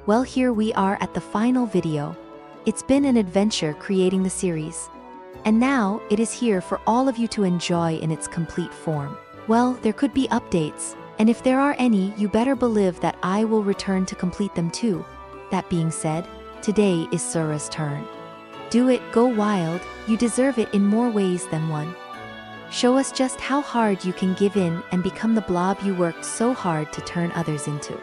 Well, here we are at the final video. It's been an adventure creating the series. And now, it is here for all of you to enjoy in its complete form. Well, there could be updates, and if there are any, you better believe that I will return to complete them too. That being said, today is Sura's turn. Do it, go wild, you deserve it in more ways than one. Show us just how hard you can give in and become the blob you worked so hard to turn others into.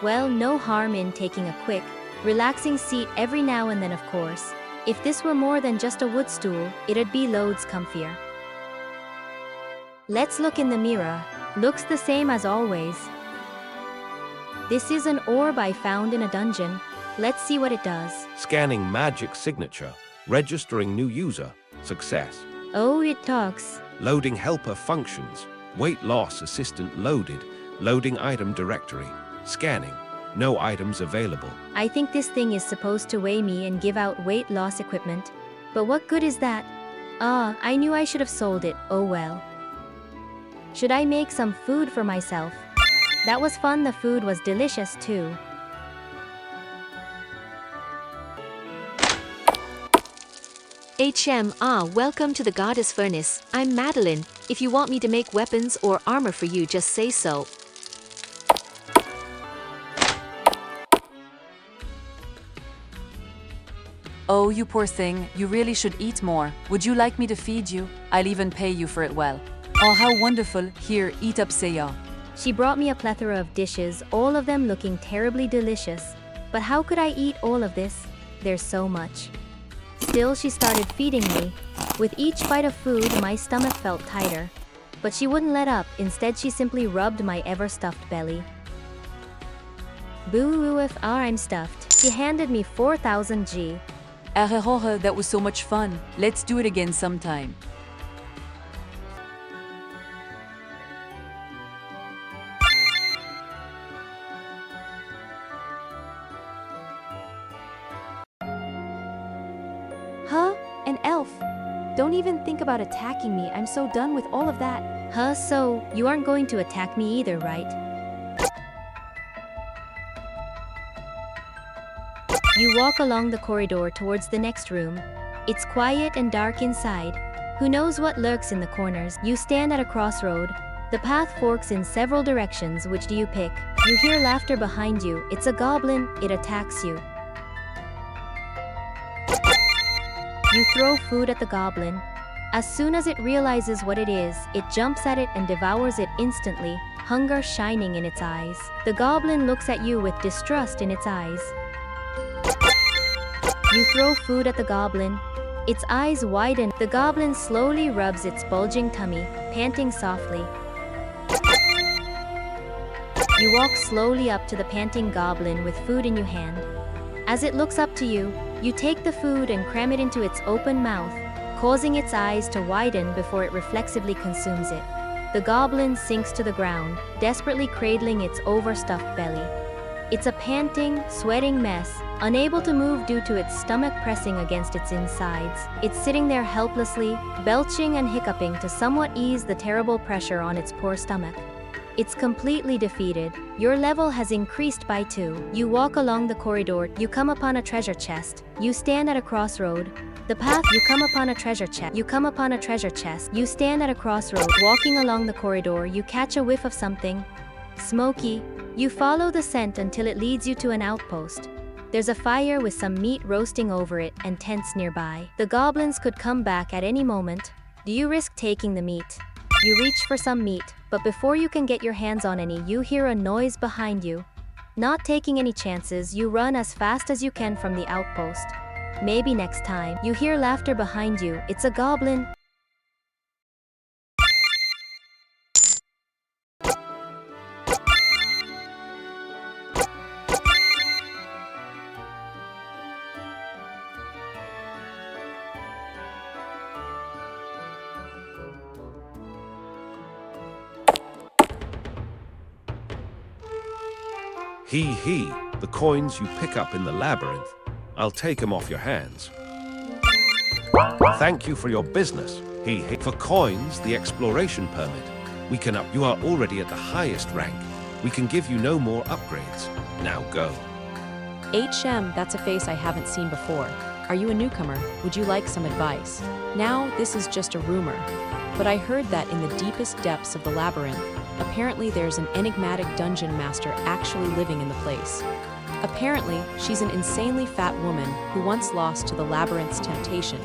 Well, no harm in taking a quick, relaxing seat every now and then, of course. If this were more than just a wood stool, it'd be loads comfier. Let's look in the mirror. Looks the same as always. This is an orb I found in a dungeon. Let's see what it does. Scanning magic signature. Registering new user. Success. Oh, it talks. Loading helper functions. Weight loss assistant loaded. Loading item directory. Scanning. No items available. I think this thing is supposed to weigh me and give out weight loss equipment. But what good is that? I knew I should have sold it. Oh well. Should I make some food for myself? That was fun. The food was delicious too. Welcome to the Goddess Furnace. I'm Madeline. If you want me to make weapons or armor for you, just say so. Oh, you poor thing, you really should eat more. Would you like me to feed you? I'll even pay you for it well. Oh, how wonderful. Here, eat up, Saya. She brought me a plethora of dishes, all of them looking terribly delicious. But how could I eat all of this? There's so much. Still, she started feeding me. With each bite of food, my stomach felt tighter. But she wouldn't let up. Instead, she simply rubbed my ever-stuffed belly. Boo if I'm stuffed. She handed me 4,000 G. That was so much fun. Let's do it again sometime. Huh? An elf? Don't even think about attacking me. I'm so done with all of that. Huh, so you aren't going to attack me either, right? You walk along the corridor towards the next room. It's quiet and dark inside. Who knows what lurks in the corners? You stand at a crossroad. The path forks in several directions. Which do you pick? You hear laughter behind you. It's a goblin. It attacks you. You throw food at the goblin. As soon as it realizes what it is, it jumps at it and devours it instantly, hunger shining in its eyes. The goblin looks at you with distrust in its eyes. You throw food at the goblin. Its eyes widen. The goblin slowly rubs its bulging tummy, panting softly. You walk slowly up to the panting goblin with food in your hand. As it looks up to you, you take the food and cram it into its open mouth, causing its eyes to widen before it reflexively consumes it. The goblin sinks to the ground, desperately cradling its overstuffed belly. It's a panting, sweating mess, unable to move due to its stomach pressing against its insides. It's sitting there helplessly, belching and hiccuping to somewhat ease the terrible pressure on its poor stomach. It's completely defeated. Your level has increased by 2. You walk along the corridor. You come upon a treasure chest. You stand at a crossroad. The path. You come upon a treasure chest. You come upon a treasure chest. You stand at a crossroad. Walking along the corridor, you catch a whiff of something smoky. You follow the scent until it leads you to an outpost. There's a fire with some meat roasting over it and tents nearby. The goblins could come back at any moment. Do you risk taking the meat? You reach for some meat, but before you can get your hands on any, you hear a noise behind you. Not taking any chances, you run as fast as you can from the outpost. Maybe next time. You hear laughter behind you. It's a goblin. He, the coins you pick up in the labyrinth. I'll take them off your hands. Thank you for your business. For coins, the exploration permit. We can up. You are already at the highest rank. We can give you no more upgrades. Now go. HM, that's a face I haven't seen before. Are you a newcomer? Would you like some advice? Now, this is just a rumor, but I heard that in the deepest depths of the labyrinth, apparently there's an enigmatic dungeon master actually living in the place. Apparently, she's an insanely fat woman who once lost to the labyrinth's temptation,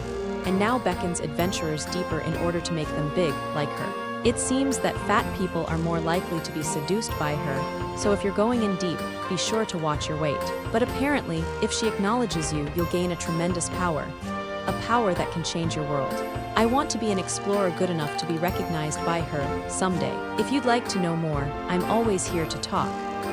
and now beckons adventurers deeper in order to make them big, like her. It seems that fat people are more likely to be seduced by her, so if you're going in deep, be sure to watch your weight. But apparently, if she acknowledges you, you'll gain a tremendous power. A power that can change your world. I want to be an explorer good enough to be recognized by her someday. If you'd like to know more, I'm always here to talk.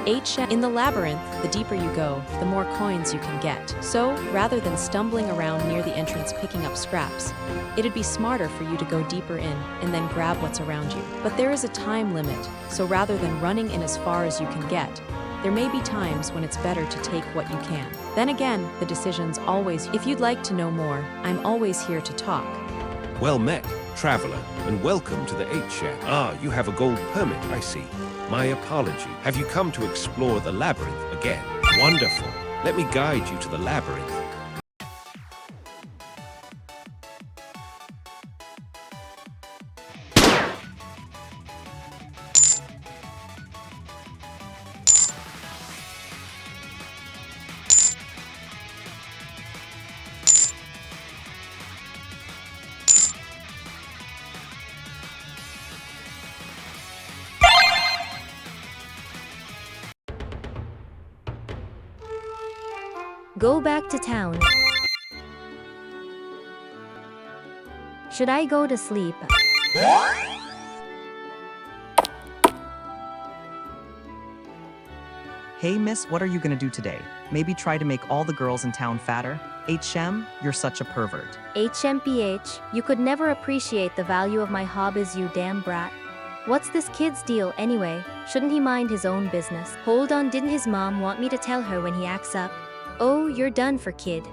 In the labyrinth, the deeper you go, the more coins you can get. So, rather than stumbling around near the entrance picking up scraps, it'd be smarter for you to go deeper in and then grab what's around you. But there is a time limit, so rather than running in as far as you can get, there may be times when it's better to take what you can. Then again, the decision's always. If you'd like to know more, I'm always here to talk. Well met, traveler, and welcome to the HM. Ah, you have a gold permit, I see. My apology. Have you come to explore the labyrinth again? Wonderful. Let me guide you to the labyrinth. Go back to town. Should I go to sleep? Hey miss, what are you gonna do today? Maybe try to make all the girls in town fatter? HM, you're such a pervert. HMPH, you could never appreciate the value of my hobbies, you damn brat. What's this kid's deal anyway? Shouldn't he mind his own business? Hold on, didn't his mom want me to tell her when he acts up? Oh, you're done for, kid.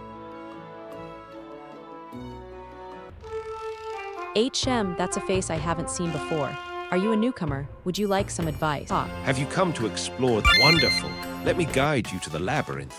HM, that's a face I haven't seen before. Are you a newcomer? Would you like some advice? Have you come to explore? Wonderful. Let me guide you to the labyrinth.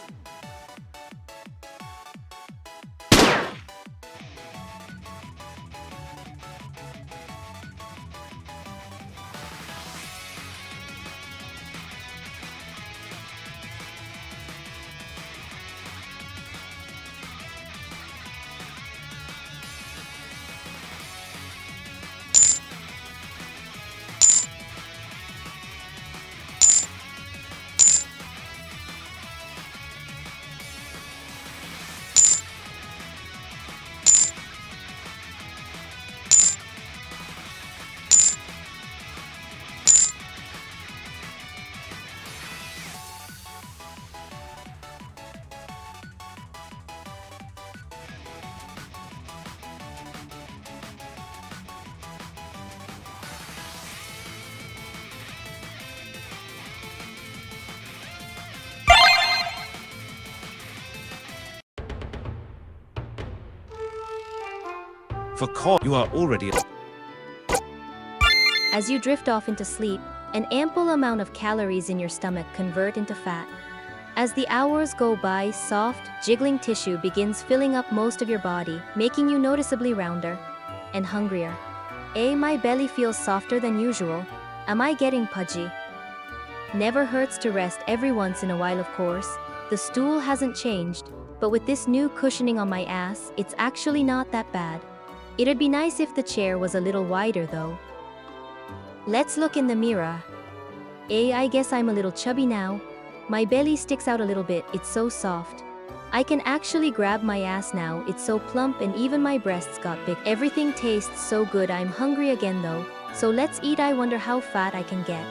For you are already. As you drift off into sleep, an ample amount of calories in your stomach convert into fat. As the hours go by, soft, jiggling tissue begins filling up most of your body, making you noticeably rounder and hungrier. My belly feels softer than usual. Am I getting pudgy? Never hurts to rest every once in a while, of course. The stool hasn't changed, but with this new cushioning on my ass, it's actually not that bad. It'd be nice if the chair was a little wider though. Let's look in the mirror. I guess I'm a little chubby now. My belly sticks out a little bit, it's so soft. I can actually grab my ass now, it's so plump, and even my breasts got big. Everything tastes so good. I'm hungry again though, so let's eat. I wonder how fat I can get.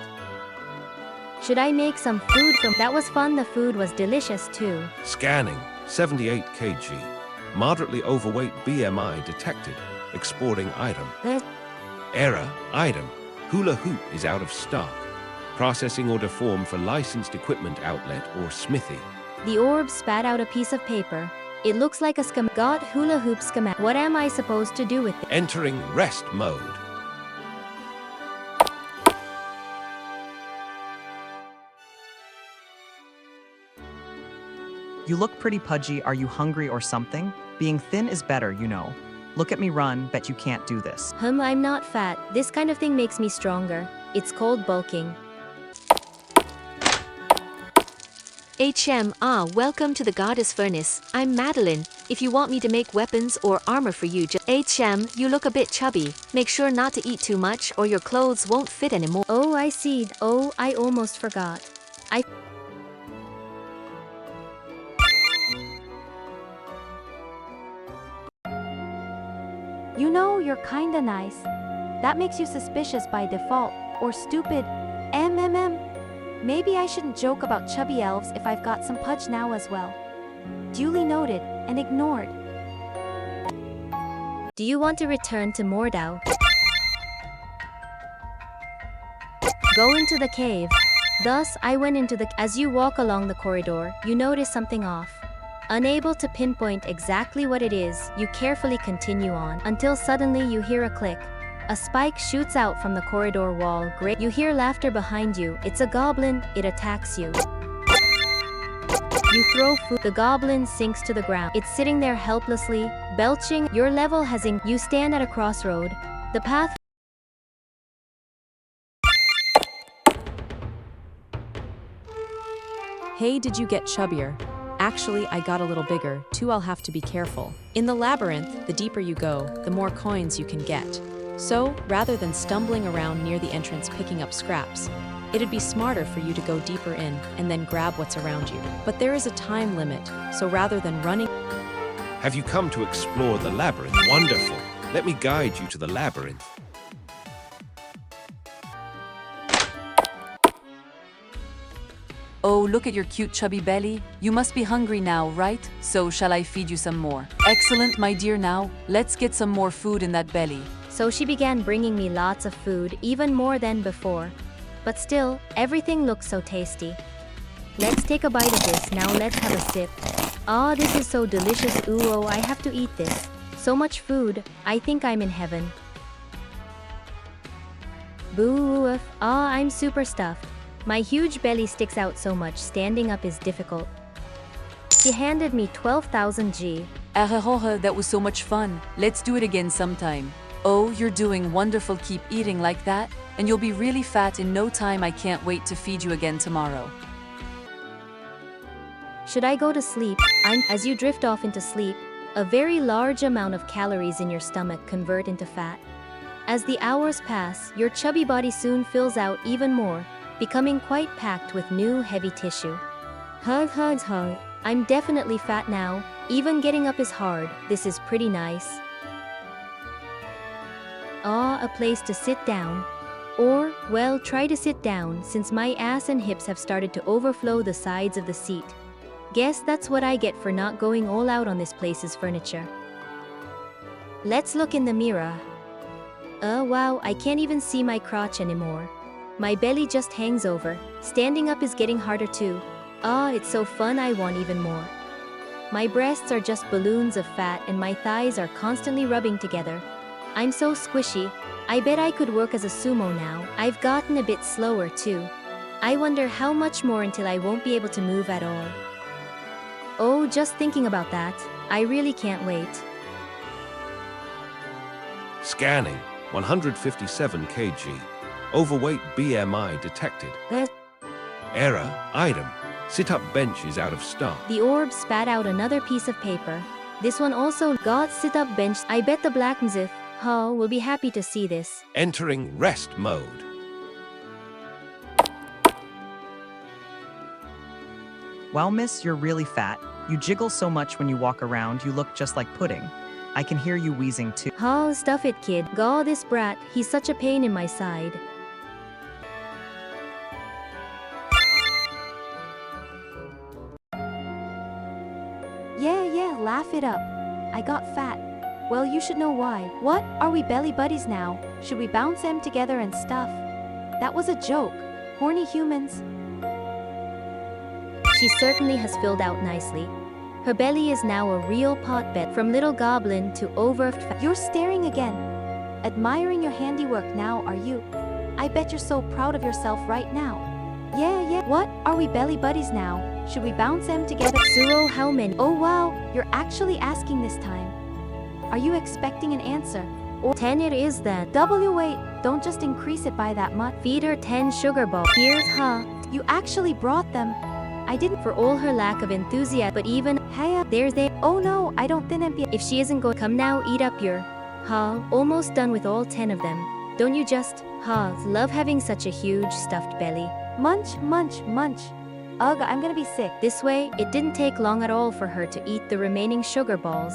Should I make some food from? That was fun, the food was delicious too. Scanning, 78 kg. Moderately overweight, BMI detected. Exporting item. Error, item. Hula hoop is out of stock. Processing order form for licensed equipment outlet or smithy. The orb spat out a piece of paper. It looks like a got hula hoop schematic. What am I supposed to do with it? Entering rest mode. You look pretty pudgy. Are you hungry or something? Being thin is better, you know. Look at me run, bet you can't do this. I'm not fat. This kind of thing makes me stronger. It's called bulking. Welcome to the goddess furnace. I'm Madeline. If you want me to make weapons or armor for you, you look a bit chubby. Make sure not to eat too much or your clothes won't fit anymore. Oh, I see. Oh, I almost forgot. You know, you're kinda nice. That makes you suspicious by default, or stupid. Maybe I shouldn't joke about chubby elves if I've got some pudge now as well. Duly noted, and ignored. Do you want to return to Mordau? Go into the cave. Thus, I went into the... As you walk along the corridor, you notice something off. Unable to pinpoint exactly what it is, you carefully continue on, until suddenly you hear a click. A spike shoots out from the corridor wall. Great. You hear laughter behind you. It's a goblin. It attacks you. You throw food. The goblin sinks to the ground. It's sitting there helplessly, belching. Your level has You stand at a crossroad. The path... Hey, did you get chubbier? Actually, I got a little bigger, too. I'll have to be careful. In the labyrinth, the deeper you go, the more coins you can get. So, rather than stumbling around near the entrance picking up scraps, it'd be smarter for you to go deeper in and then grab what's around you. But there is a time limit, so rather than running... Have you come to explore the labyrinth? Wonderful. Let me guide you to the labyrinth. Oh, look at your cute chubby belly. You must be hungry now, right? So shall I feed you some more? Excellent, my dear. Now, let's get some more food in that belly. So she began bringing me lots of food, even more than before. But still, everything looks so tasty. Let's take a bite of this. Now let's have a sip. Ah, this is so delicious. Ooh, oh, I have to eat this. So much food. I think I'm in heaven. Boo, ah, I'm super stuffed. My huge belly sticks out so much, standing up is difficult. She handed me 12,000 G. That was so much fun. Let's do it again sometime. Oh, you're doing wonderful. Keep eating like that, and you'll be really fat in no time. I can't wait to feed you again tomorrow. Should I go to sleep? As you drift off into sleep, a very large amount of calories in your stomach convert into fat. As the hours pass, your chubby body soon fills out even more, becoming quite packed with new heavy tissue. I'm definitely fat now. Even getting up is hard. This is pretty nice. Ah, a place to sit down. Or, well, try to sit down since my ass and hips have started to overflow the sides of the seat. Guess that's what I get for not going all out on this place's furniture. Let's look in the mirror. Wow, I can't even see my crotch anymore. My belly just hangs over. Standing up is getting harder too. Ah, it's so fun. I want even more. My breasts are just balloons of fat and my thighs are constantly rubbing together. I'm so squishy. I bet I could work as a sumo now. I've gotten a bit slower too. I wonder how much more until I won't be able to move at all. Oh, just thinking about that, I really can't wait. Scanning. 157 kg. Overweight BMI detected. Error. Item. Sit-up bench is out of stock. The orb spat out another piece of paper. This one also got sit-up bench. I bet the Black Mzith will be happy to see this. Entering rest mode. Wow, miss, you're really fat. You jiggle so much when you walk around, you look just like pudding. I can hear you wheezing too. Stuff it, kid. Gaw, this brat, he's such a pain in my side. Yeah, laugh it up. I got fat. Well, you should know why. What? Are we belly buddies now? Should we bounce them together and stuff? That was a joke. Horny humans. She certainly has filled out nicely. Her belly is now a real potbed, from little goblin to overstuffed fat. You're staring again. Admiring your handiwork now, are you? I bet you're so proud of yourself right now. Yeah. What? Are we belly buddies now? Should we bounce them together? Suo, how many? Oh wow, you're actually asking this time. Are you expecting an answer? Or 10 it is then. wait, don't just increase it by that much. Feed her 10 sugar balls. Here's You actually brought them. I didn't. for all her lack of enthusiasm, but even there's they. Oh no, I don't think If she isn't going, come now, eat up your almost done with all 10 of them. Don't you just love having such a huge stuffed belly? Munch. Ugh, I'm gonna be sick. This way, it didn't take long at all for her to eat the remaining sugar balls,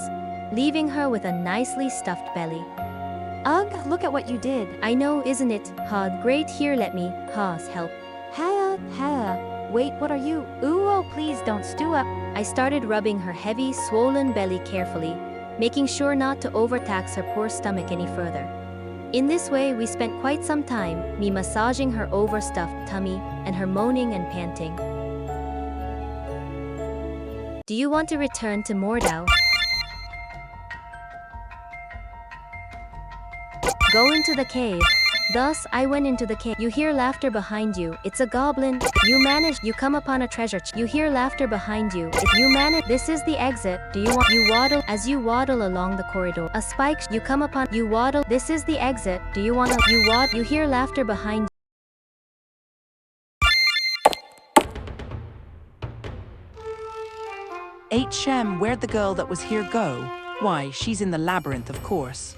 leaving her with a nicely stuffed belly. Ugh, look at what you did. I know, isn't it? Great, here, let me help. Wait, what are you? Ooh, oh, please don't stew up. I started rubbing her heavy, swollen belly carefully, making sure not to overtax her poor stomach any further. In this way, we spent quite some time, me massaging her overstuffed tummy and her moaning and panting. Do you want to return to Mordau? Go into the cave. Thus, I went into the cave. You hear laughter behind you. It's a goblin. You come upon a treasure. You hear laughter behind you. If you manage, this is the exit. You waddle. As you waddle along the corridor, a spike. You come upon. You waddle. This is the exit. You hear laughter behind you. Shem, where'd the girl that was here go? Why, she's in the labyrinth, of course.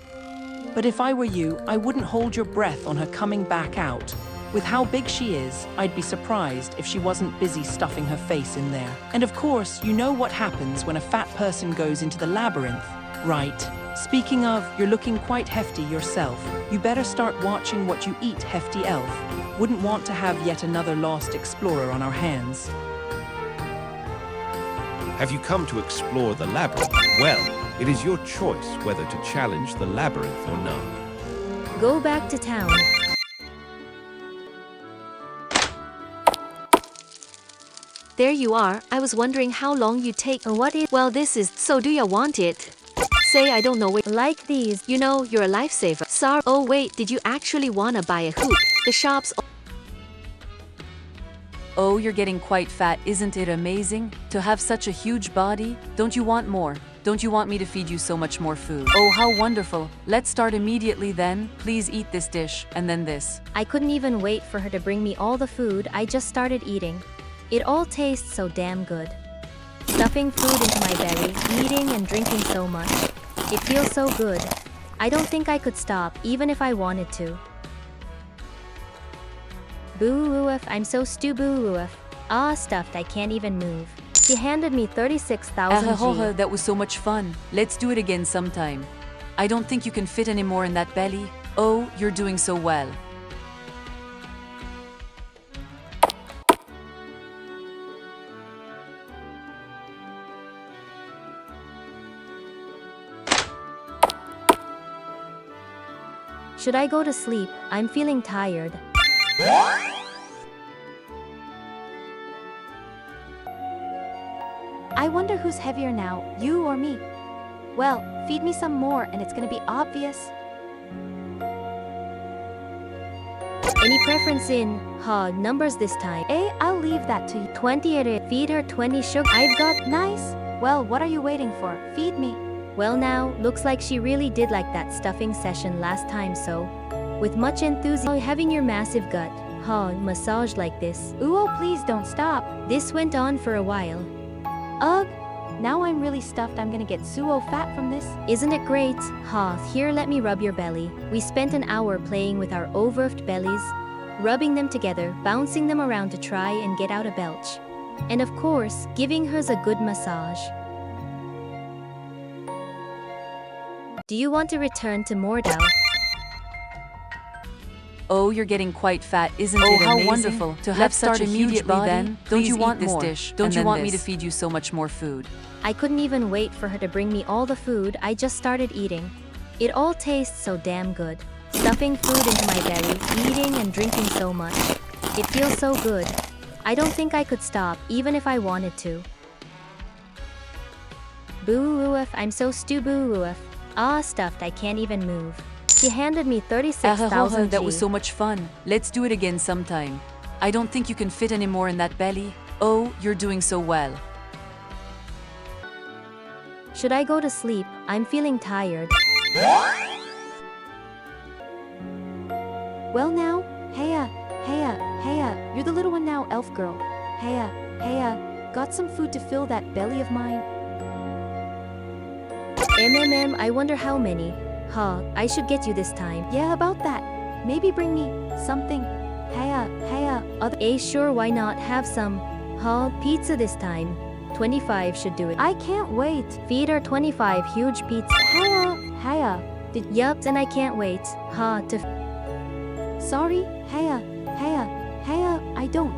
But if I were you, I wouldn't hold your breath on her coming back out. With how big she is, I'd be surprised if she wasn't busy stuffing her face in there. And of course, you know what happens when a fat person goes into the labyrinth, right? Speaking of, you're looking quite hefty yourself. You better start watching what you eat, hefty elf. Wouldn't want to have yet another lost explorer on our hands. Have you come to explore the labyrinth? Well, it is your choice whether to challenge the labyrinth or not. Go back to town. There you are. I was wondering how long you'd take. What is? Well, this is. So do ya want it? Say I don't know what. Like these. You know, you're a lifesaver. Sorry. Oh wait, did you actually wanna buy a hoop? The shop's. Oh, you're getting quite fat, isn't it amazing? To have such a huge body? Don't you want more? Don't you want me to feed you so much more food? Oh, how wonderful. Let's start immediately then. Please eat this dish, and then this. I couldn't even wait for her to bring me all the food. I just started eating. It all tastes so damn good. Stuffing food into my belly, eating and drinking so much. It feels so good. I don't think I could stop, even if I wanted to. Boo-woof, I'm so stu-boo-woof. Stuffed, I can't even move. He handed me 36,000 G. That was so much fun. Let's do it again sometime. I don't think you can fit any more in that belly. Oh, you're doing so well. Should I go to sleep? I'm feeling tired. I wonder who's heavier now, you or me? Well, feed me some more and it's gonna be obvious. Any preference in numbers this time? I'll leave that to you. 20 at it. Feed her 20 sugar. I've got nice. Well, what are you waiting for? Feed me. Well now, looks like she really did like that stuffing session last time, so with much enthusiasm, having your massive gut massaged like this. Ooh, oh, please don't stop. This went on for a while. Ugh, now I'm really stuffed. I'm gonna get suo fat from this. Isn't it great? Here, let me rub your belly. We spent an hour playing with our overstuffed bellies, rubbing them together, bouncing them around to try and get out a belch. And of course, giving hers a good massage. Do you want to return to Mordau? Oh, you're getting quite fat, isn't it amazing? Oh, how wonderful. To have such a huge body then. Don't you want this dish? Don't you want me to feed you so much more food? I couldn't even wait for her to bring me all the food. I just started eating. It all tastes so damn good. Stuffing food into my belly, eating and drinking so much. It feels so good. I don't think I could stop, even if I wanted to. Boo-woof, I'm so stu-boo-woof. Stuffed, I can't even move. He handed me Ahoha, 36,000 that G. was so much fun. Let's do it again sometime. I don't think you can fit any more in that belly. Oh, you're doing so well. Should I go to sleep? I'm feeling tired. Well now, heya, you're the little one now, elf girl. Heya, got some food to fill that belly of mine? I wonder how many. I should get you this time. Yeah, about that. Maybe bring me something. Heya, Sure, why not have some? Pizza this time. 25 should do it. I can't wait. Feed her 25 huge pizza. Heya, Yup, and I can't wait. sorry, heya, I don't,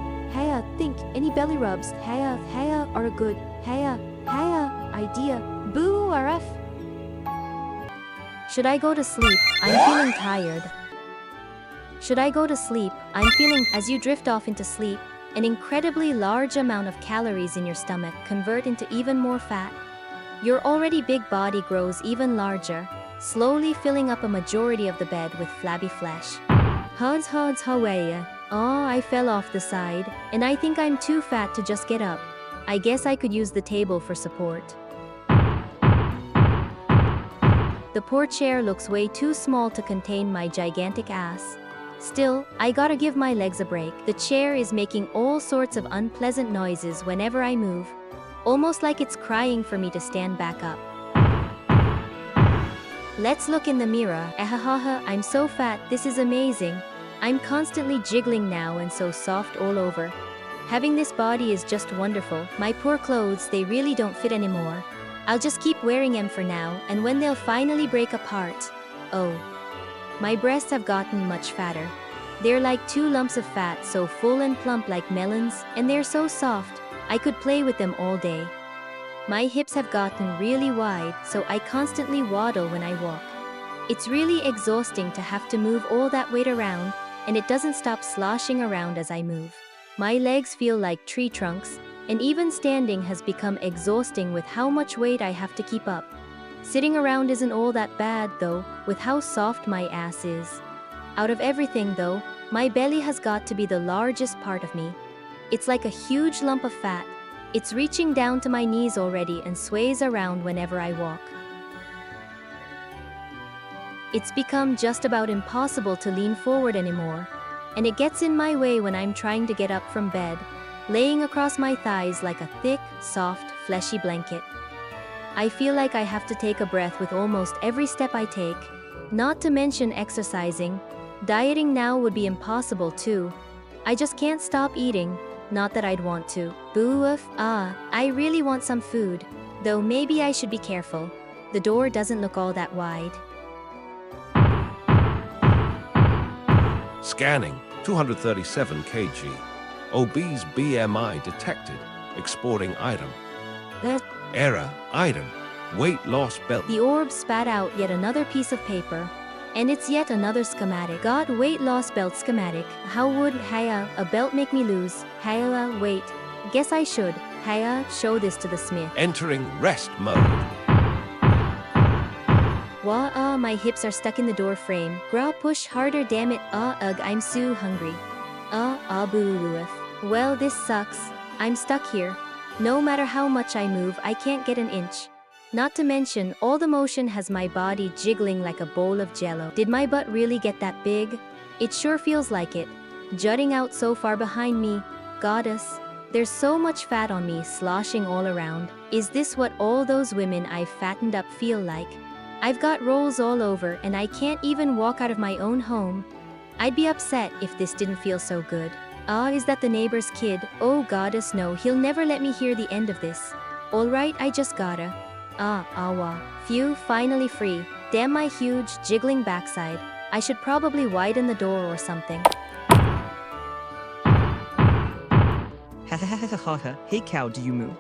think any belly rubs, are a good, idea. Boo, RF. Should I go to sleep? I'm feeling tired. Should I go to sleep? I'm feeling. As you drift off into sleep, an incredibly large amount of calories in your stomach convert into even more fat. Your already big body grows even larger, slowly filling up a majority of the bed with flabby flesh. Hawaya. I fell off the side, and I think I'm too fat to just get up. I guess I could use the table for support. The poor chair looks way too small to contain my gigantic ass. Still, I gotta give my legs a break. The chair is making all sorts of unpleasant noises whenever I move, almost like it's crying for me to stand back up. Let's look in the mirror. I'm so fat, this is amazing. I'm constantly jiggling now and so soft all over. Having this body is just wonderful. My poor clothes, they really don't fit anymore. I'll just keep wearing them for now, and when they'll finally break apart. My breasts have gotten much fatter. They're like 2 lumps of fat, so full and plump like melons, and they're so soft, I could play with them all day. My hips have gotten really wide, so I constantly waddle when I walk. It's really exhausting to have to move all that weight around, and it doesn't stop sloshing around as I move. My legs feel like tree trunks, and even standing has become exhausting with how much weight I have to keep up. Sitting around isn't all that bad though, with how soft my ass is. Out of everything though, my belly has got to be the largest part of me. It's like a huge lump of fat. It's reaching down to my knees already and sways around whenever I walk. It's become just about impossible to lean forward anymore, and it gets in my way when I'm trying to get up from bed, laying across my thighs like a thick, soft, fleshy blanket. I feel like I have to take a breath with almost every step I take, not to mention exercising. Dieting now would be impossible too. I just can't stop eating, not that I'd want to. Boo-woof, I really want some food, though maybe I should be careful. The door doesn't look all that wide. Scanning, 237 kg. Obese BMI detected. Exporting item. Error, item. Weight loss belt. The orb spat out yet another piece of paper, and it's yet another schematic. Got weight loss belt schematic. How would a belt make me lose? Wait. Guess I should. Show this to the smith. Entering rest mode. My hips are stuck in the door frame. Push harder, damn it. I'm so hungry. Boo-woof. Well, this sucks. I'm stuck here. No matter how much I move, I can't get an inch. Not to mention, all the motion has my body jiggling like a bowl of jello. Did my butt really get that big? It sure feels like it. Jutting out so far behind me. Goddess. There's so much fat on me, sloshing all around. Is this what all those women I've fattened up feel like? I've got rolls all over, and I can't even walk out of my own home. I'd be upset if this didn't feel so good. Is that the neighbor's kid? Oh goddess, no, he'll never let me hear the end of this. Alright, I just gotta. Phew, finally free. Damn my huge, jiggling backside. I should probably widen the door or something. Hey cow, do you moo?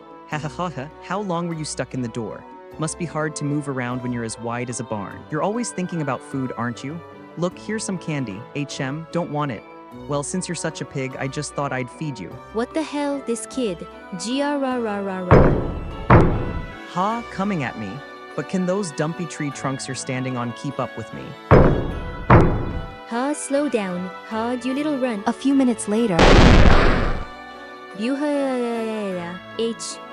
How long were you stuck in the door? Must be hard to move around when you're as wide as a barn. You're always thinking about food, aren't you? Look, here's some candy. Don't want it. Well, since you're such a pig, I just thought I'd feed you. What the hell, this kid? Ha, coming at me. But can those dumpy tree trunks you're standing on keep up with me? Ha, slow down. Ha, you little runt. A few minutes later,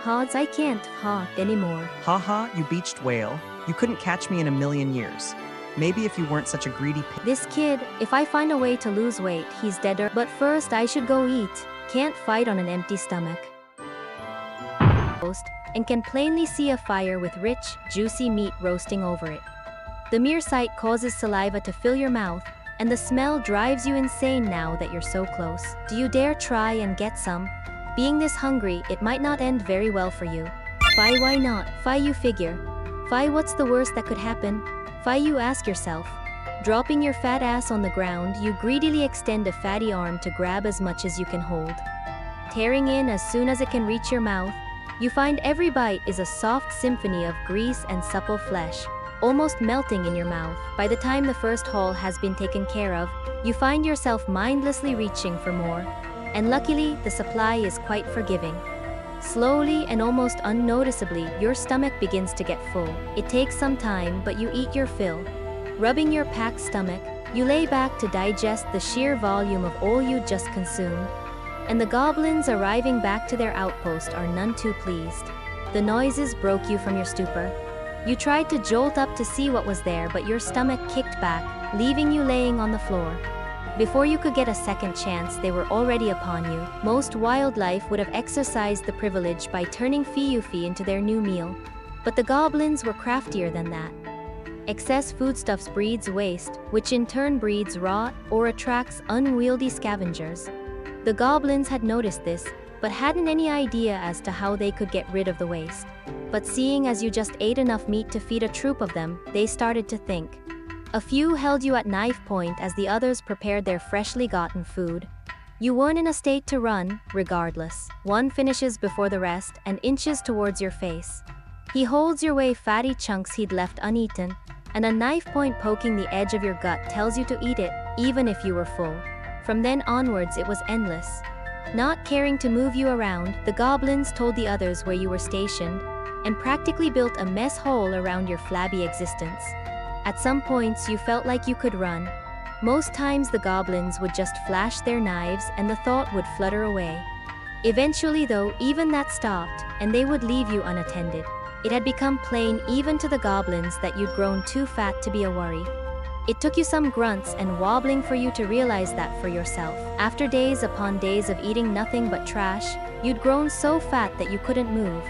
Hods, I can't hop anymore. Ha ha, you beached whale. You couldn't catch me in a million years. Maybe if you weren't such a greedy pig. This kid, if I find a way to lose weight, he's deader. But first, I should go eat. Can't fight on an empty stomach. And can plainly see a fire with rich, juicy meat roasting over it. The mere sight causes saliva to fill your mouth, and the smell drives you insane now that you're so close. Do you dare try and get some? Being this hungry, it might not end very well for you. Fi, why not? Fi, you figure. Fi, what's the worst that could happen? Fi, you ask yourself. Dropping your fat ass on the ground, you greedily extend a fatty arm to grab as much as you can hold. Tearing in as soon as it can reach your mouth, you find every bite is a soft symphony of grease and supple flesh, almost melting in your mouth. By the time the first haul has been taken care of, you find yourself mindlessly reaching for more. And luckily, the supply is quite forgiving. Slowly and almost unnoticeably, your stomach begins to get full. It takes some time, but you eat your fill. Rubbing your packed stomach, you lay back to digest the sheer volume of all you just consumed. And the goblins arriving back to their outpost are none too pleased. The noises broke you from your stupor. You tried to jolt up to see what was there, but your stomach kicked back, leaving you laying on the floor. Before you could get a second chance, they were already upon you. Most wildlife would have exercised the privilege by turning Fiyufi into their new meal. But the goblins were craftier than that. Excess foodstuffs breeds waste, which in turn breeds rot or attracts unwieldy scavengers. The goblins had noticed this, but hadn't any idea as to how they could get rid of the waste. But seeing as you just ate enough meat to feed a troop of them, they started to think. A few held you at knife point as the others prepared their freshly gotten food. You weren't in a state to run, regardless. One finishes before the rest and inches towards your face. He holds your way fatty chunks he'd left uneaten, and a knife point poking the edge of your gut tells you to eat it, even if you were full. From then onwards it was endless. Not caring to move you around, the goblins told the others where you were stationed, and practically built a mess hole around your flabby existence. At some points you felt like you could run. Most times the goblins would just flash their knives and the thought would flutter away. Eventually though, even that stopped, and they would leave you unattended. It had become plain even to the goblins that you'd grown too fat to be a worry. It took you some grunts and wobbling for you to realize that for yourself. After days upon days of eating nothing but trash, you'd grown so fat that you couldn't move.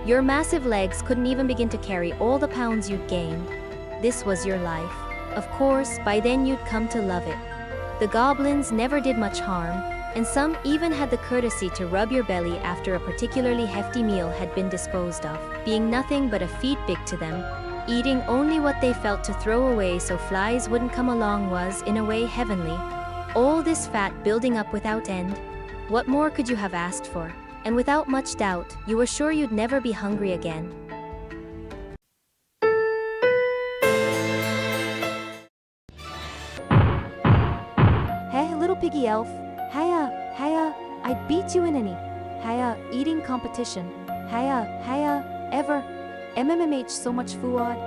Your massive legs couldn't even begin to carry all the pounds you'd gained. This was your life. Of course, by then you'd come to love it. The goblins never did much harm, and some even had the courtesy to rub your belly after a particularly hefty meal had been disposed of, being nothing but a feed big to them. Eating only what they felt to throw away so flies wouldn't come along was, in a way, heavenly. All this fat building up without end. What more could you have asked for? And without much doubt, you were sure you'd never be hungry again. Hey, little piggy elf. Hiya, I beat you in any. Hiya, eating competition. Hiya, ever. MMMH so much food.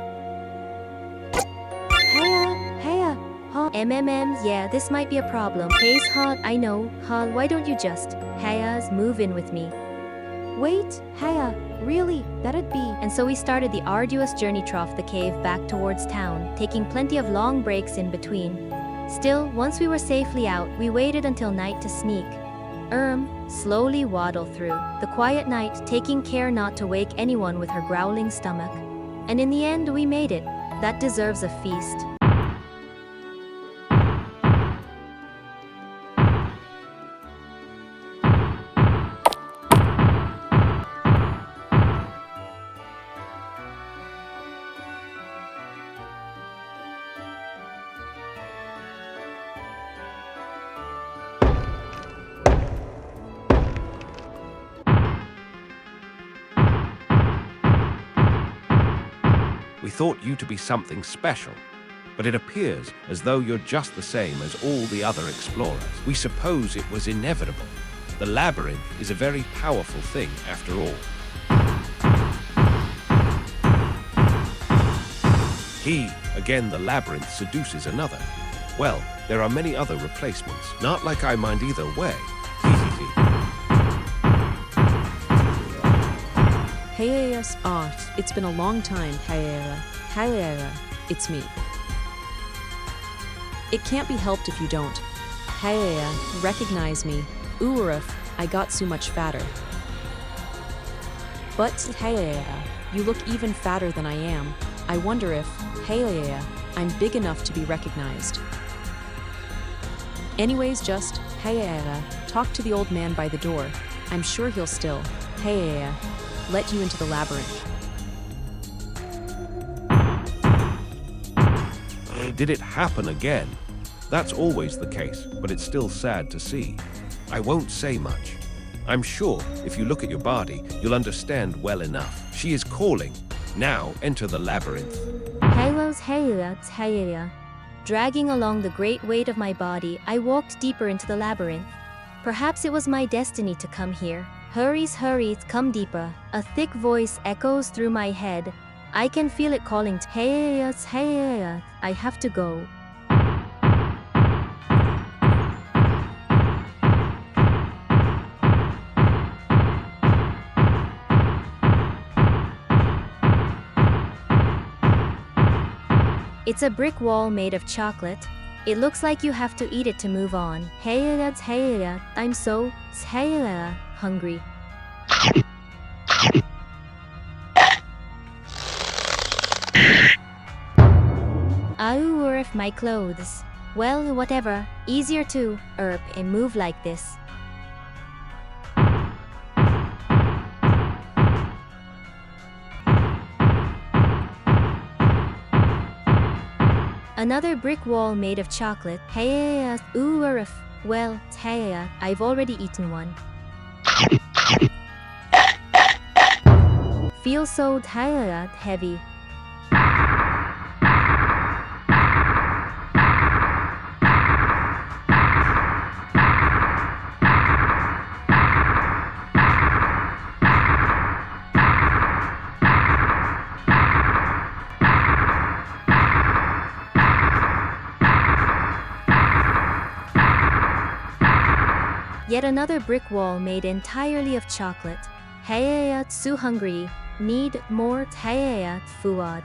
Hiya, huh? Yeah, this might be a problem. Pace, I know. Why don't you just, move in with me? Wait, really, that'd be. And so we started the arduous journey off the cave back towards town, taking plenty of long breaks in between. Still, once we were safely out, we waited until night to sneak. Slowly waddle through the quiet night, taking care not to wake anyone with her growling stomach. And in the end, we made it. That deserves a feast. We thought you to be something special, but it appears as though you're just the same as all the other explorers. We suppose it was inevitable. The labyrinth is a very powerful thing after all. Again, the labyrinth seduces another. Well, there are many other replacements. Not like I mind either way. Hey, Art. It's been a long time. Hey, it's me. It can't be helped if you don't. Hey, recognize me. Uruf, I got so much fatter. But hey, you look even fatter than I am. I wonder if, hey, I'm big enough to be recognized. Anyways, just, hey, talk to the old man by the door. I'm sure he'll still, hey, let you into the labyrinth. Did it happen again? That's always the case, but it's still sad to see. I won't say much. I'm sure if you look at your body, you'll understand well enough. She is calling. Now enter the labyrinth. Hey. Dragging along the great weight of my body, I walked deeper into the labyrinth. Perhaps it was my destiny to come here. Hurries, come deeper. A thick voice echoes through my head. I can feel it calling, hey, I have to go. It's a brick wall made of chocolate. It looks like you have to eat it to move on. Hey, I'm so hungry. If my clothes. Well, whatever. Easier to and move like this. Another brick wall made of chocolate. Hey, well, hey, I've already eaten one. Feels so heavy. Yet another brick wall made entirely of chocolate. Hey, so hungry. Need more food.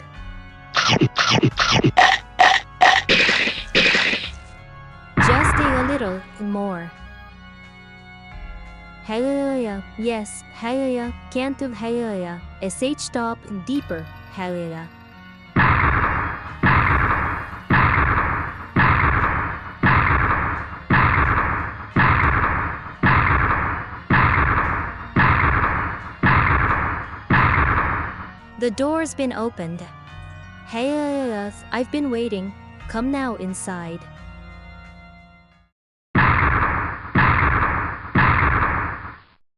Just a little more. Hey, yes, hey, can't of hey, sh stop deeper. Hey. The door's been opened. Hey, I've been waiting. Come now inside.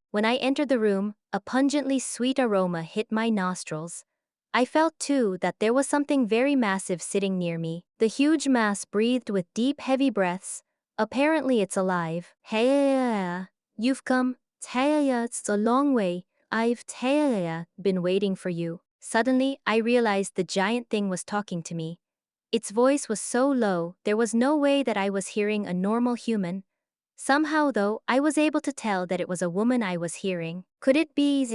When I entered the room, a pungently sweet aroma hit my nostrils. I felt too that there was something very massive sitting near me. The huge mass breathed with deep, heavy breaths. Apparently it's alive. Hey, you've come. Hey, it's a long way. I've been waiting for you. Suddenly, I realized the giant thing was talking to me. Its voice was so low, there was no way that I was hearing a normal human. Somehow, though, I was able to tell that it was a woman I was hearing. Could it be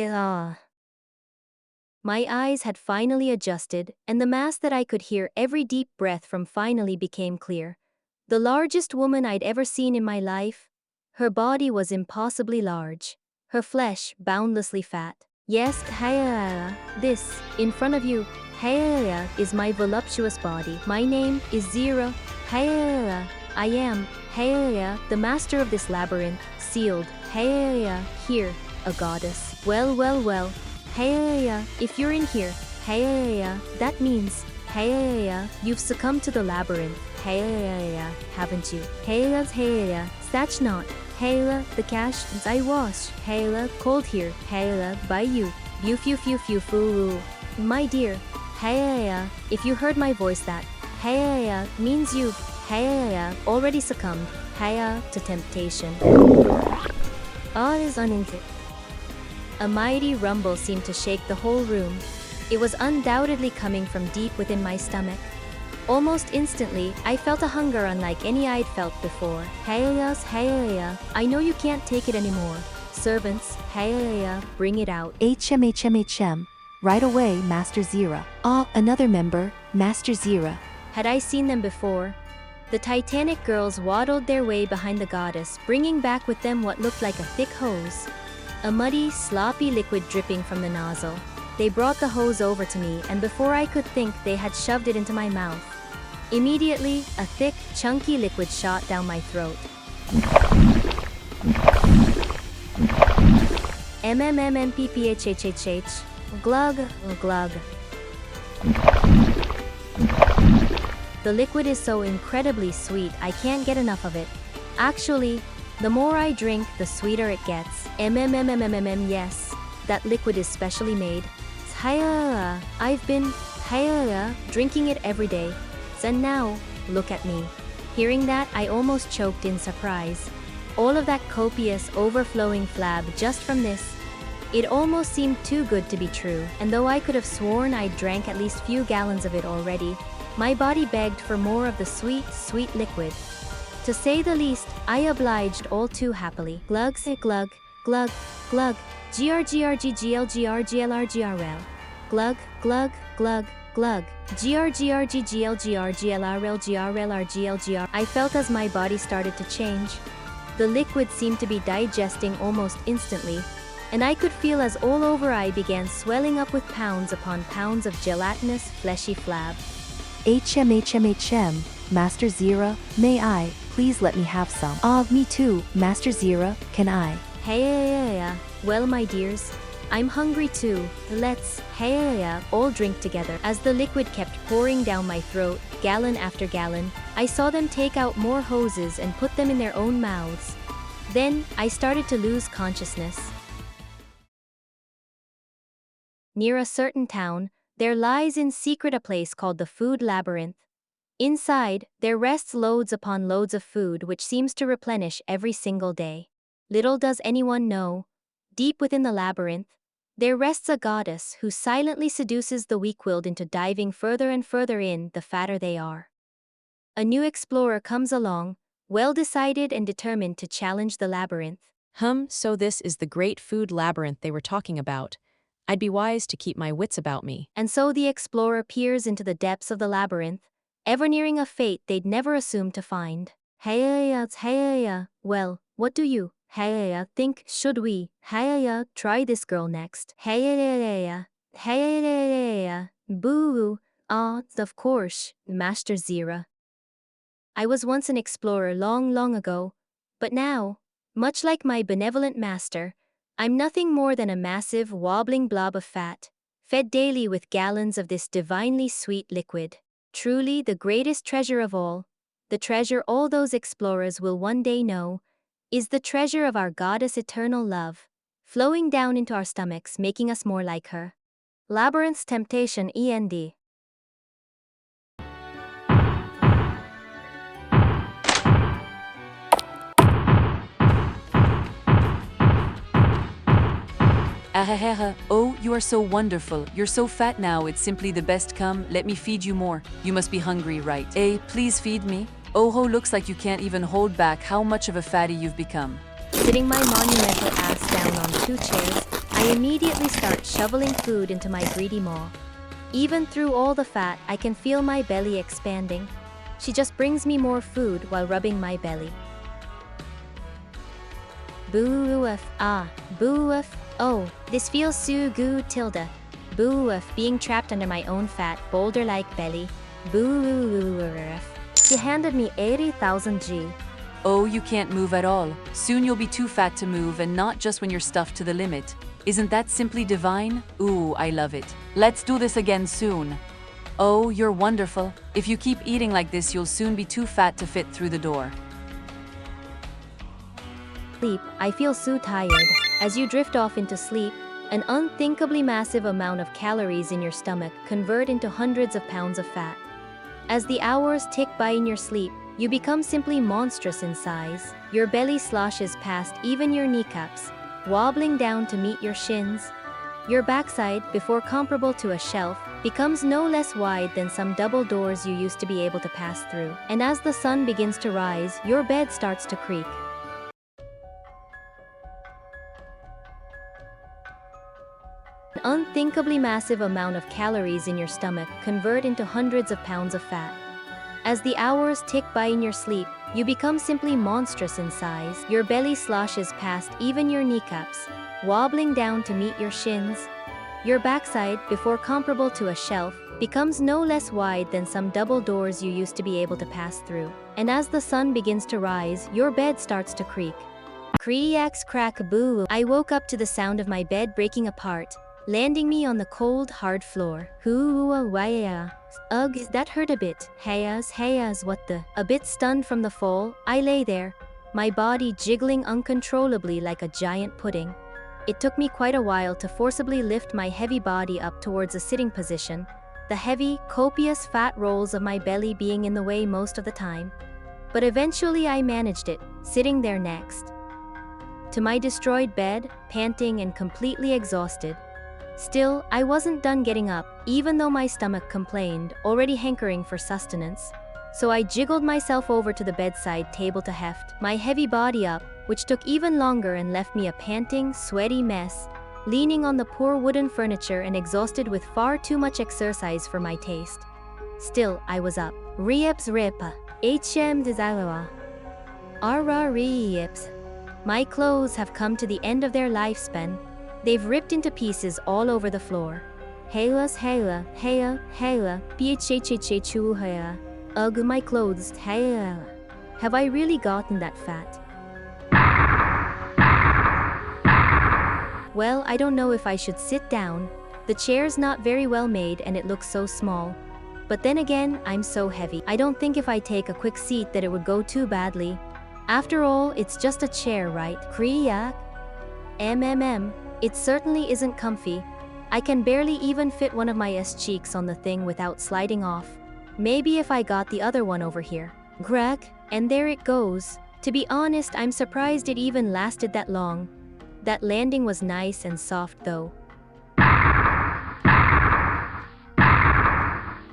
My eyes had finally adjusted, and the mass that I could hear every deep breath from finally became clear. The largest woman I'd ever seen in my life. Her body was impossibly large. Her flesh boundlessly fat. Yes, this, in front of you, is my voluptuous body. My name is Zira. I am, the master of this labyrinth, sealed, here, a goddess. Well, if you're in here, that means, you've succumbed to the labyrinth, haven't you? That's not. The cash I wash. Cold here. By you. Foo. My dear. If you heard my voice that. Means you. Already succumbed. To temptation. All is uninfit. A mighty rumble seemed to shake the whole room. It was undoubtedly coming from deep within my stomach. Almost instantly, I felt a hunger unlike any I'd felt before. Hey, I know you can't take it anymore. Servants, hey, bring it out. HM. Right away, Master Zira. Ah, another member, Master Zira. Had I seen them before? The Titanic girls waddled their way behind the goddess, bringing back with them what looked like a thick hose. A muddy, sloppy liquid dripping from the nozzle. They brought the hose over to me, and before I could think, they had shoved it into my mouth. Immediately, a thick, chunky liquid shot down my throat. MMMMPPHHHH. Glug, glug. The liquid is so incredibly sweet, I can't get enough of it. Actually, the more I drink, the sweeter it gets. Yes, that liquid is specially made. I've been drinking it every day. And now, look at me. Hearing that, I almost choked in surprise. All of that copious, overflowing flab just from this. It almost seemed too good to be true, and though I could have sworn I'd drank at least few gallons of it already, my body begged for more of the sweet, sweet liquid. To say the least, I obliged all too happily. Glug, glug, glug, glug, grgrgglgrglrgrl. Glug, glug, glug, glug, grgrgglgrglrgrlgrlgrlgrl. I felt as my body started to change. The liquid seemed to be digesting almost instantly, and I could feel as all over I began swelling up with pounds upon pounds of gelatinous, fleshy flab. HM. Master Zira, may I, please let me have some. Ah, me too, Master Zira, can I? Hey, well my dears, I'm hungry too. Let's, all drink together. As the liquid kept pouring down my throat, gallon after gallon, I saw them take out more hoses and put them in their own mouths. Then, I started to lose consciousness. Near a certain town, there lies in secret a place called the Food Labyrinth. Inside, there rests loads upon loads of food which seems to replenish every single day. Little does anyone know, deep within the labyrinth, there rests a goddess who silently seduces the weak-willed into diving further and further in, the fatter they are. A new explorer comes along, well-decided and determined to challenge the labyrinth. So this is the great food labyrinth they were talking about. I'd be wise to keep my wits about me. And so the explorer peers into the depths of the labyrinth, ever nearing a fate they'd never assumed to find. Well, what do you, think, should we, try this girl next? Boo, of course, Master Zira. I was once an explorer long, long ago, but now, much like my benevolent master, I'm nothing more than a massive, wobbling blob of fat, fed daily with gallons of this divinely sweet liquid. Truly the greatest treasure of all, the treasure all those explorers will one day know, is the treasure of our goddess eternal love, flowing down into our stomachs, making us more like her. Labyrinth's Temptation END. Oh, you are so wonderful. You're so fat now, it's simply the best. Come, let me feed you more. You must be hungry, right? Please feed me. Oho, looks like you can't even hold back how much of a fatty you've become. Sitting my monumental ass down on 2 chairs, I immediately start shoveling food into my greedy maw. Even through all the fat, I can feel my belly expanding. She just brings me more food while rubbing my belly. Boo-oof, boo-oof. Oh, this feels so good, tilde. Boo-oof, being trapped under my own fat, boulder-like belly. Boo-oof. She handed me 80,000 G. Oh, you can't move at all. Soon you'll be too fat to move, and not just when you're stuffed to the limit. Isn't that simply divine? Ooh, I love it. Let's do this again soon. Oh, you're wonderful. If you keep eating like this, you'll soon be too fat to fit through the door. Sleep, I feel so tired. As you drift off into sleep, an unthinkably massive amount of calories in your stomach convert into hundreds of pounds of fat. As the hours tick by in your sleep, you become simply monstrous in size. Your belly sloshes past even your kneecaps, wobbling down to meet your shins. Your backside, before comparable to a shelf, becomes no less wide than some double doors you used to be able to pass through. And as the sun begins to rise, your bed starts to creak. An unthinkably massive amount of calories in your stomach convert into hundreds of pounds of fat. As the hours tick by in your sleep, you become simply monstrous in size. Your belly sloshes past even your kneecaps, wobbling down to meet your shins. Your backside, before comparable to a shelf, becomes no less wide than some double doors you used to be able to pass through. And as the sun begins to rise, your bed starts to creak. Creaks crack boo. I woke up to the sound of my bed breaking apart, landing me on the cold, hard floor. Waya. Ugh, that hurt a bit. Hayas, what the? A bit stunned from the fall, I lay there, my body jiggling uncontrollably like a giant pudding. It took me quite a while to forcibly lift my heavy body up towards a sitting position, the heavy, copious fat rolls of my belly being in the way most of the time. But eventually I managed it, sitting there next to my destroyed bed, panting and completely exhausted. Still, I wasn't done getting up, even though my stomach complained, already hankering for sustenance. So I jiggled myself over to the bedside table to heft my heavy body up, which took even longer and left me a panting, sweaty mess, leaning on the poor wooden furniture and exhausted with far too much exercise for my taste. Still, I was up. Rips ripa. HM Dizawa. Ara rips. My clothes have come to the end of their lifespan. They've ripped into pieces all over the floor. Hela, bhhhchuhaya. Ugh, my clothes, hela. Have I really gotten that fat? Well, I don't know if I should sit down. The chair's not very well made and it looks so small. But then again, I'm so heavy. I don't think if I take a quick seat that it would go too badly. After all, it's just a chair, right? Kriyak. It certainly isn't comfy. I can barely even fit one of my cheeks on the thing without sliding off. Maybe if I got the other one over here. Greg, and there it goes. To be honest, I'm surprised it even lasted that long. That landing was nice and soft though.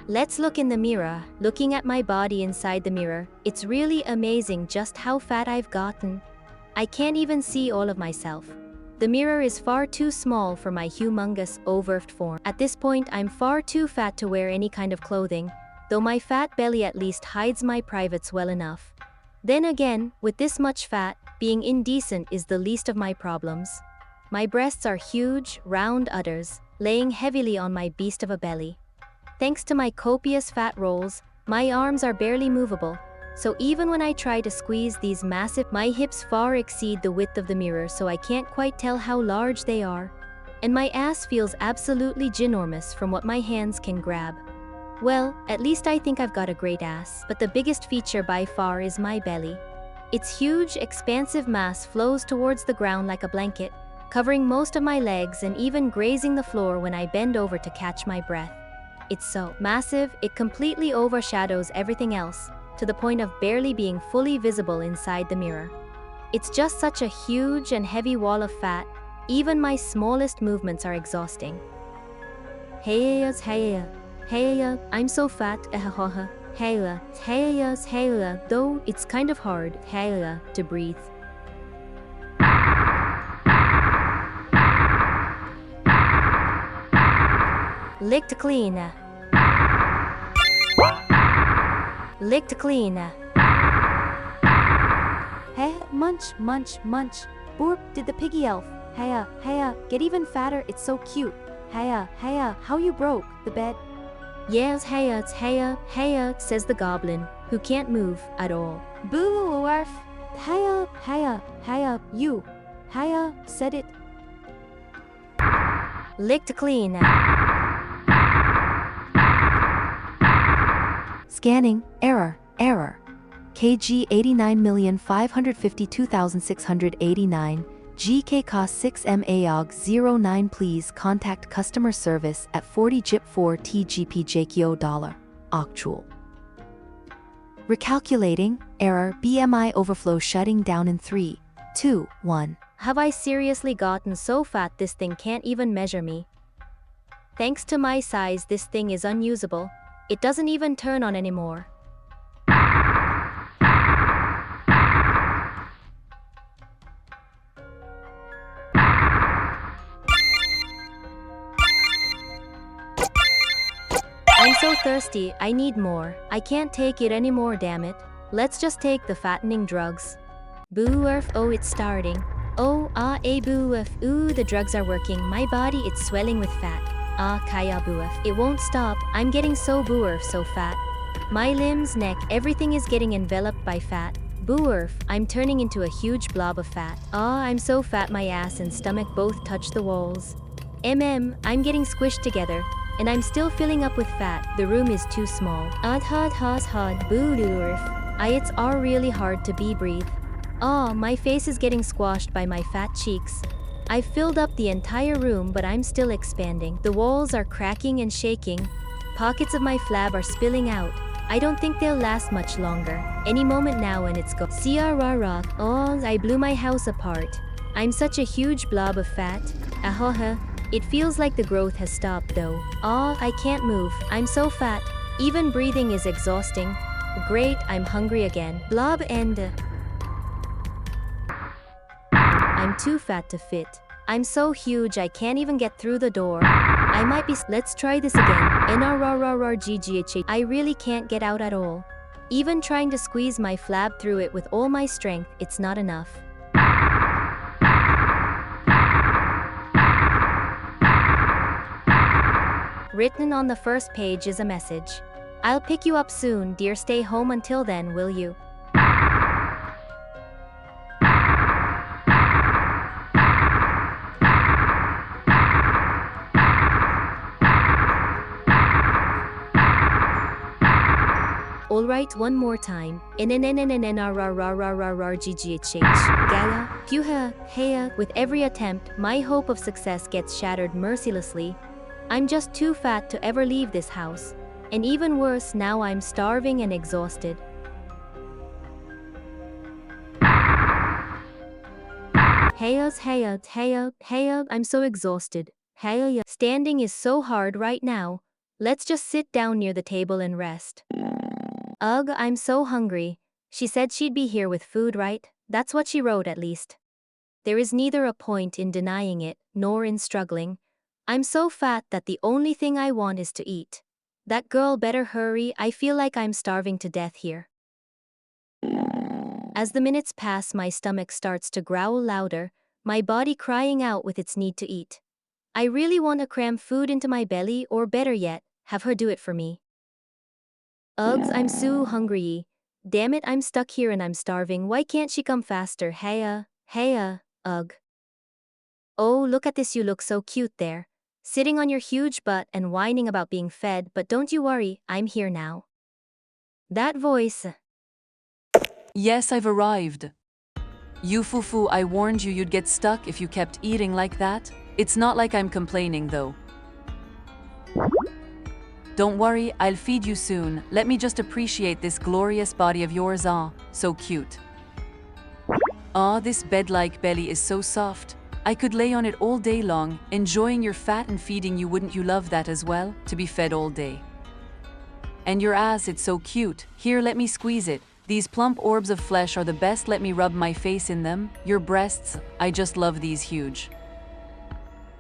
Let's look in the mirror. Looking at my body inside the mirror, it's really amazing just how fat I've gotten. I can't even see all of myself. The mirror is far too small for my humongous, overwhelmed form. At this point, I'm far too fat to wear any kind of clothing, though my fat belly at least hides my privates well enough. Then again, with this much fat, being indecent is the least of my problems. My breasts are huge, round udders, laying heavily on my beast of a belly. Thanks to my copious fat rolls, my arms are barely movable. So even when I try to squeeze these massive, my hips far exceed the width of the mirror, so I can't quite tell how large they are. And my ass feels absolutely ginormous from what my hands can grab. Well, at least I think I've got a great ass, but the biggest feature by far is my belly. Its huge, expansive mass flows towards the ground like a blanket, covering most of my legs and even grazing the floor when I bend over to catch my breath. It's so massive, it completely overshadows everything else, to the point of barely being fully visible inside the mirror. It's just such a huge and heavy wall of fat, even my smallest movements are exhausting. Heya, I'm so fat, Heya, though it's kind of hard, to breathe. Licked clean. Licked clean. Hey, munch. Boop, did the piggy elf. Heya, get even fatter, it's so cute. Heya, how you broke the bed? Yes, heya, says the goblin, who can't move at all. Boo, Orf. Heya, you. Heya, said it. Licked clean. Scanning, error. KG 89,552,689, GK cost 6M AOG 09. Please contact customer service at 40 JIP 4 TGP JKO Actual. Recalculating, error, BMI overflow shutting down in 3, 2, 1. Have I seriously gotten so fat this thing can't even measure me? Thanks to my size, this thing is unusable. It doesn't even turn on anymore. I'm so thirsty, I need more. I can't take it anymore, damn it. Let's just take the fattening drugs. Boo-urf, oh it's starting. Oh, boo-urf, ooh the drugs are working. My body, it's swelling with fat. Kaya boo-urf, it won't stop. I'm getting so boo-urf, so fat. My limbs, neck, everything is getting enveloped by fat. Boo-urf, I'm turning into a huge blob of fat. I'm so fat my ass and stomach both touch the walls. I'm getting squished together. And I'm still filling up with fat. The room is too small. Boo-urf. It's all really hard to breathe. My face is getting squashed by my fat cheeks. I've filled up the entire room, but I'm still expanding. The walls are cracking and shaking. Pockets of my flab are spilling out. I don't think they'll last much longer. Any moment now and it's go. I blew my house apart. I'm such a huge blob of fat. It feels like the growth has stopped though. I can't move. I'm so fat. Even breathing is exhausting. Great, I'm hungry again. Blob and... I'm too fat to fit. I'm so huge I can't even get through the door. I might be... Let's try this again. I really can't get out at all. Even trying to squeeze my flab through it with all my strength, it's not enough. Written on the first page is a message. I'll pick you up soon, dear. Stay home until then, will you? Alright, one more time. Gala, Puha, Heya. With every attempt, my hope of success gets shattered mercilessly. I'm just too fat to ever leave this house. And even worse, now I'm starving and exhausted. Heya, I'm so exhausted. Heya, standing is so hard right now. Let's just sit down near the table and rest. Ugh, I'm so hungry. She said she'd be here with food, right? That's what she wrote at least. There is neither a point in denying it, nor in struggling. I'm so fat that the only thing I want is to eat. That girl better hurry, I feel like I'm starving to death here. As the minutes pass, my stomach starts to growl louder, my body crying out with its need to eat. I really want to cram food into my belly, or better yet, have her do it for me. Ugh, I'm so hungry. Damn it, I'm stuck here and I'm starving. Why can't she come faster? Heya, ugh. Oh, look at this, you look so cute there. Sitting on your huge butt and whining about being fed, but don't you worry, I'm here now. That voice. Yes, I've arrived. You fufu, I warned you you'd get stuck if you kept eating like that. It's not like I'm complaining though. Don't worry, I'll feed you soon. Let me just appreciate this glorious body of yours. So cute. This bed-like belly is so soft. I could lay on it all day long, enjoying your fat and feeding you. Wouldn't you love that as well, to be fed all day? And your ass, it's so cute. Here, let me squeeze it. These plump orbs of flesh are the best. Let me rub my face in them. Your breasts, I just love these huge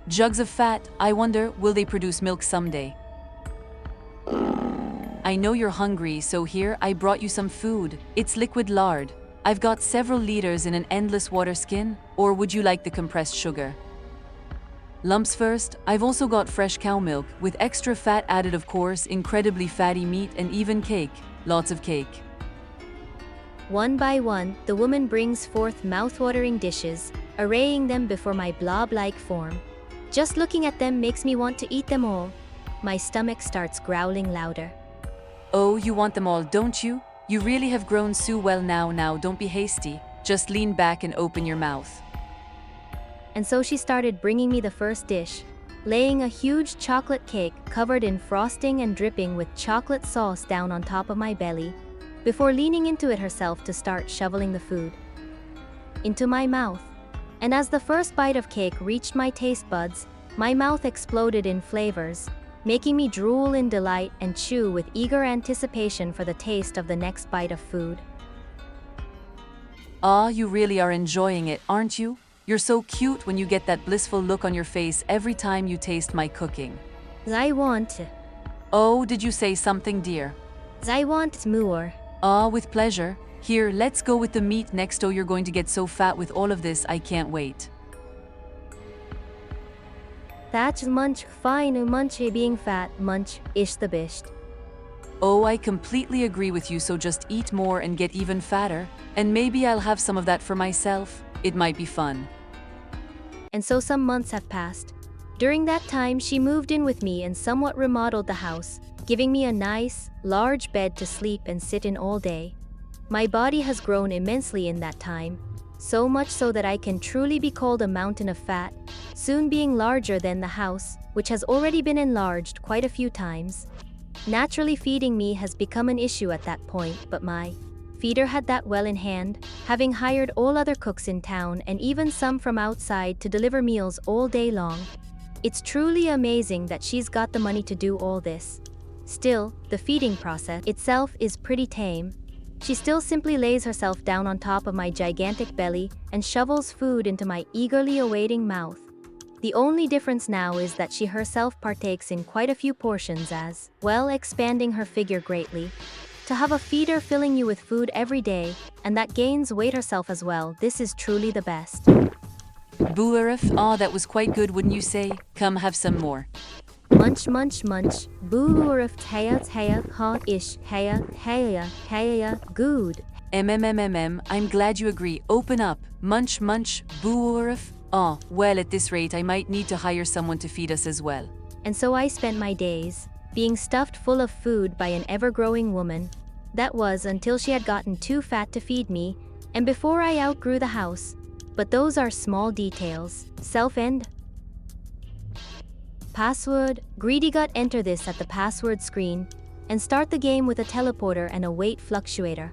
jugs of fat. I wonder, will they produce milk someday? I know you're hungry, so here, I brought you some food. It's liquid lard. I've got several liters in an endless water skin, or would you like the compressed sugar? Lumps first, I've also got fresh cow milk, with extra fat added of course, incredibly fatty meat and even cake, lots of cake. One by one, the woman brings forth mouth-watering dishes, arraying them before my blob-like form. Just looking at them makes me want to eat them all. My stomach starts growling louder. Oh, you want them all, don't you? You really have grown so well now, don't be hasty. Just lean back and open your mouth. And so she started bringing me the first dish, laying a huge chocolate cake covered in frosting and dripping with chocolate sauce down on top of my belly, before leaning into it herself to start shoveling the food into my mouth. And as the first bite of cake reached my taste buds, my mouth exploded in flavors, making me drool in delight and chew with eager anticipation for the taste of the next bite of food. Ah, you really are enjoying it, aren't you? You're so cute when you get that blissful look on your face every time you taste my cooking. I want. Oh, did you say something, dear? I want more. Ah, with pleasure. Here, let's go with the meat next. Oh, you're going to get so fat with all of this, I can't wait. That's munch fine munch being fat munch ish the best. Oh, I completely agree with you, so just eat more and get even fatter, and maybe I'll have some of that for myself. It might be fun. And so some months have passed. During that time, she moved in with me and somewhat remodeled the house, giving me a nice, large bed to sleep and sit in all day. My body has grown immensely in that time, so much so that I can truly be called a mountain of fat, soon being larger than the house, which has already been enlarged quite a few times. Naturally, feeding me has become an issue at that point, but my feeder had that well in hand, having hired all other cooks in town and even some from outside to deliver meals all day long. It's truly amazing that she's got the money to do all this. Still, the feeding process itself is pretty tame. She still simply lays herself down on top of my gigantic belly and shovels food into my eagerly awaiting mouth. The only difference now is that she herself partakes in quite a few portions as well, expanding her figure greatly. To have a feeder filling you with food every day, and that gains weight herself as well, this is truly the best. Booerif, ah, that was quite good, wouldn't you say? Come have some more. Munch munch munch, boorif taya ha ish haya good. I'm glad you agree. Open up. Munch munch, booerif. Ah, well, at this rate I might need to hire someone to feed us as well. And so I spent my days being stuffed full of food by an ever-growing woman. That was until she had gotten too fat to feed me, and before I outgrew the house. But those are small details. Self-end. Password. Greedy gut. Enter this at the password screen and start the game with a teleporter and a weight fluctuator.